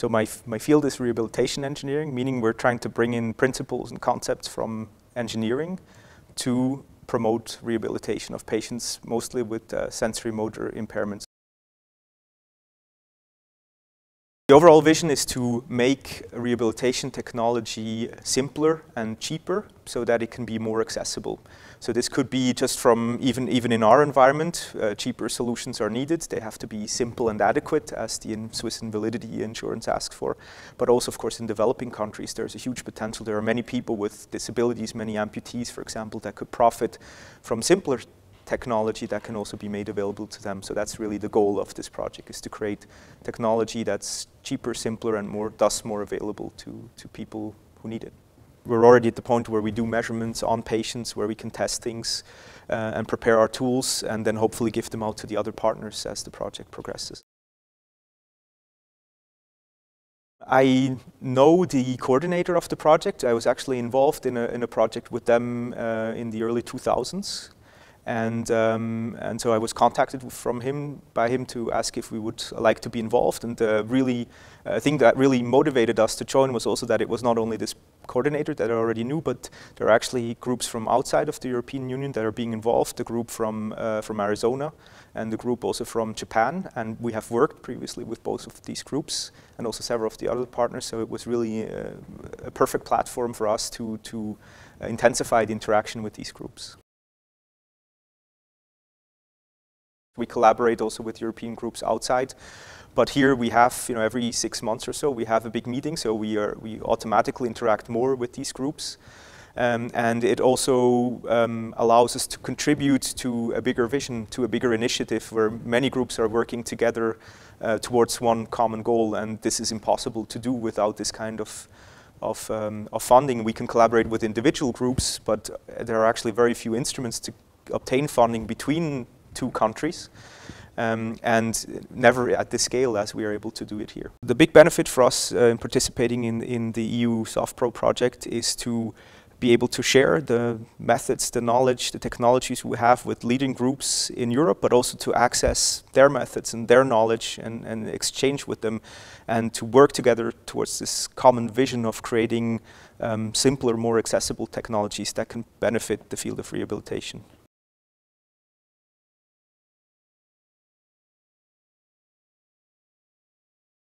So my field is rehabilitation engineering, meaning we're trying to bring in principles and concepts from engineering to promote rehabilitation of patients, mostly with sensory motor impairments. The overall vision is to make rehabilitation technology simpler and cheaper so that it can be more accessible. So this could be just from even in our environment, cheaper solutions are needed. They have to be simple and adequate, as the Swiss invalidity insurance asks for. But also, of course, in developing countries, there's a huge potential. There are many people with disabilities, many amputees, for example, that could profit from simpler technology that can also be made available to them. So that's really the goal of this project, is to create technology that's cheaper, simpler, and thus more available to people who need it. We're already at the point where we do measurements on patients, where we can test things and prepare our tools, and then hopefully give them out to the other partners as the project progresses. I know the coordinator of the project. I was actually involved in a project with them in the early 2000s. And so I was contacted by him to ask if we would like to be involved. And the thing that really motivated us to join was also that it was not only this coordinator that I already knew, but there are actually groups from outside of the European Union that are being involved. The group from Arizona and the group also from Japan. And we have worked previously with both of these groups and also several of the other partners. So it was really a perfect platform for us to intensify the interaction with these groups. We collaborate also with European groups outside, but here we have, every 6 months or so, we have a big meeting, so we automatically interact more with these groups. And it also allows us to contribute to a bigger vision, to a bigger initiative where many groups are working together towards one common goal, and this is impossible to do without this kind of funding. We can collaborate with individual groups, but there are actually very few instruments to obtain funding between two countries, and never at this scale as we are able to do it here. The big benefit for us in participating in the EU SoftPro project is to be able to share the methods, the knowledge, the technologies we have with leading groups in Europe, but also to access their methods and their knowledge and exchange with them, and to work together towards this common vision of creating simpler, more accessible technologies that can benefit the field of rehabilitation.